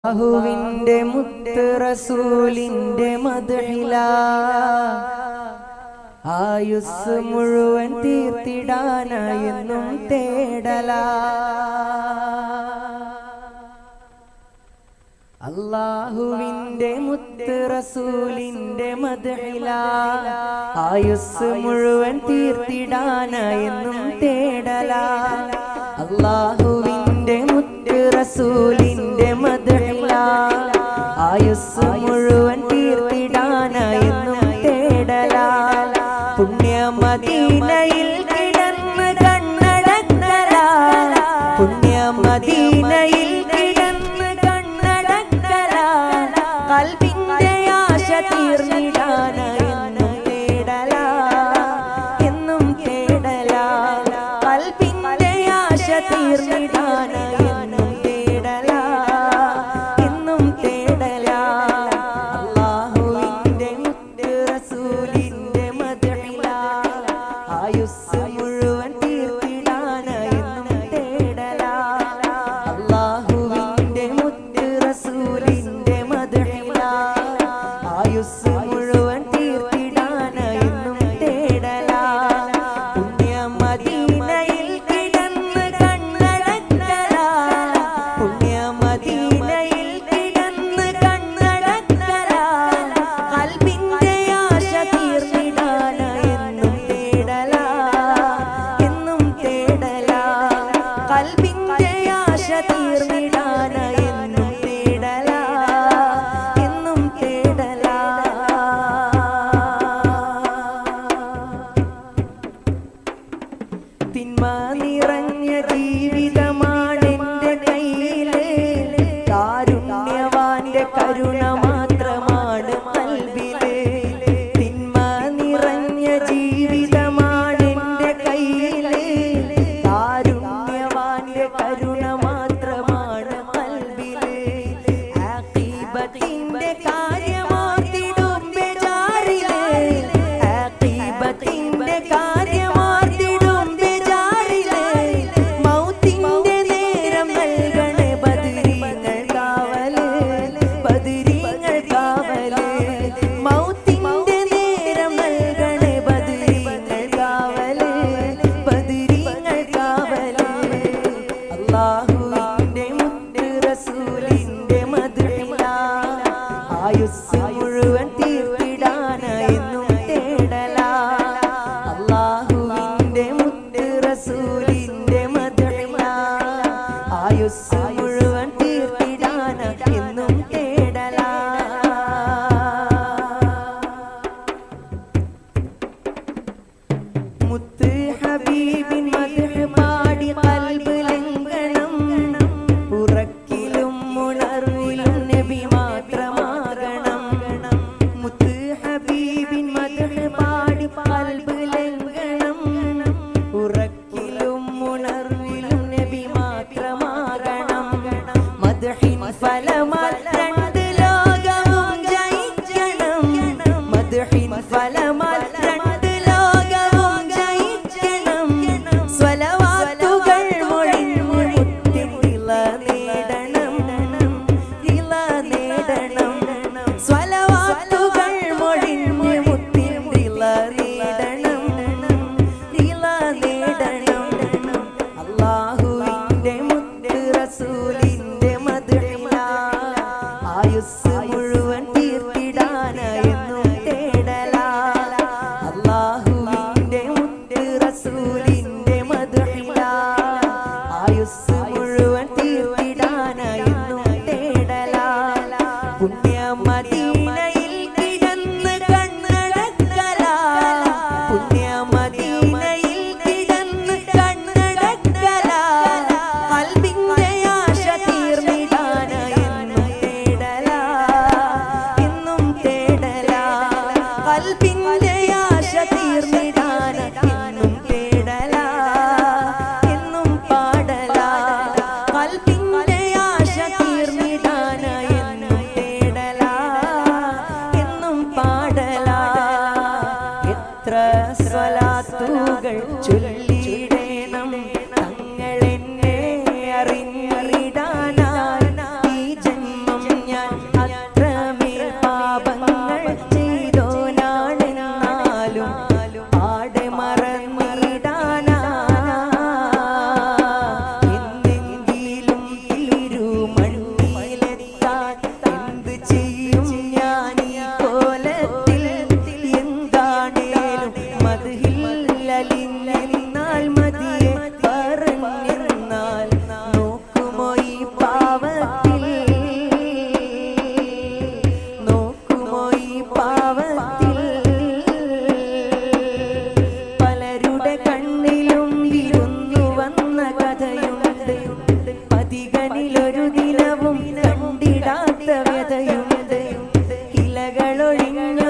അല്ലാഹുവിന്റെ മുത്ത് റസൂലിന്റെ മദ്ഹില ആയുസ് മുഴുവൻ തീർത്തിടാനായെന്നും തേടല. അല്ലാഹുവിന്റെ മുത്ത് റസൂലിന്റെ മദ്ഹില ആയുസ് മുഴുവൻ തീർത്തിടാനായെന്നും തേടല. അല്ലാഹുവിന്റെ മുത്ത് റസൂലിന്റെ മദ്ഹില ആയുസ് മുഴുവൻ തീർത്തിടാനായെന്നും തേടല. പുണ്യ മദീനയിൽ കിടന്ന് കണ്ണടക്കല, പുണ്യ മദീനയിൽ കിടന്ന് കണ്ണടക്കല. കൽബിന്റെ ആശ തീർന്നിടാനായെന്നും തേടല, എന്നും തേടല. കൽബിന്റെ ആശ തീർന്നിടാനായെന്നും തേടല, എന്നും തേടല. അല്ലാഹുവിന്റെ മുത്ത് റസൂലിന്റെ മദ്ഹില ആയുസ് മുഴുവൻ തീർത്തിടാനായെന്നും തേടല. അല്ലാഹുവിന്റെ മുത്ത് റസൂലിന്റെ മദ്ഹില ആയുസ് മുഴുവൻ തീർത്തിടാനായെന്നും തേടല. പുണ്യ മദീനയിൽ കിടന്ന് കണ്ണടക്കല, പുണ്യ മദീനയിൽ കിടന്ന് കണ്ണടക്കല. കൽബിന്റെ ആശ തീർന്നിടാനായെന്നും തേടല, എന്നും തേടല. കൽബിന്റെ ആശ തീർന്നിടാനായെന്നും തേടല, എന്നും തേടല. തിന്മ നിറഞ്ഞ ജീവിതമാണെന്റെ കയ്യില്, കാരുണ്യവാന്റെ കരുണ മാത്രമാണ് കൽബില്. തിന്മ നിറഞ്ഞ ജീവിതമാണെന്റെ കയ്യില്, കാരുണ്യവാന്റെ കരുണ മാത്രമാണ് കൽബില്. ആഖിബത്തിന്റെ കാര്യമോർത്തിടും ബേജാറില്, ആഖിബത്തിന്റെ കാര്യമോർത്തിടും ബേജാറില്. മൗത്തിന്റെ നേരം നൽകണേ ബദരീങ്ങൾ കാവല്, ബദരീങ്ങൾ കാവല്. മൗത്തിന്റെ നേരം നൽകണേ ബദരീങ്ങൾ കാവല്, ബദരീങ്ങൾ കാവല്. അല്ലാഹുവിന്റെ മുത്ത് റസൂലിന്റെ മദ്ഹില ആയുസ് മുഴുവൻ തീർത്തിടാനായെന്നും തേടല. അല്ലാഹുവിന്റെ മുത്ത് റസൂലിന്റെ മദ്ഹില ആയുസ് മുഴുവൻ തീർത്തിടാനായെന്നും തേടല. മുത്ത് ഹബീബിൻ മദ്ഹ് പാടി ഖൽബ് ലംഘനം, ഉറക്കിലും ഉണർവിലും നബി മാത്രമാകണം. മുത്ത് ഹബീബിൻ മദ്ഹ് പാടി ഖൽബ് ലംഘനം, ഉറക്കിലും ഉണർവിലും നബി മാത്രമാകണം. മദ്ഹിൻ ഫലമാൽ രണ്ട് ലോകവും ജയിക്കണം, മദ്ഹിൻ ഫലമാൽ രണ്ട് ലോകവും ജയിക്കണം. സ്വലവാത്തുകൾ മൊഴിഞ്ഞ് മുത്തിൻ ഇള നേടണം, ഇള നേടണം. സ്വലവാത്തുകൾ മൊഴിഞ്ഞ് മുത്തിൻ ഇള നേടണം, ഇള നേടണം. അല്ലാഹുവിന്റെ മുത്ത് റസൂലിന്റെ മദ്ഹില ആയുസ് മുഴുവൻ തീർത്തിടാനായെന്നും തേടല. അല്ലാഹുവിന്റെ മുത്ത് റസൂലിന്റെ മദ്ഹില ആയുസ് മുഴുവൻ തീർത്തിടാനായെന്നും തേടല. പുണ്യ മദീനയിൽ കിടന്ന് കണ്ണടക്കല, പുണ്യ മദീനയിൽ കിടന്ന് കണ്ണടക്കല. കൽബിന്റെ ആശ തീർന്നിടാനായെന്നും തേടല, എന്നും തേടല. കൽബിന്റെ ആശ തീർന്നിടാനായെന്നും തേടല, എന്നും പാടല. കൽബിന്റെ ആശ തീർന്നിടാനായെന്നും തേടല, തീരാത്ത വ്യതയുണ്ട് ഇലകളൊഴിഞ്ഞ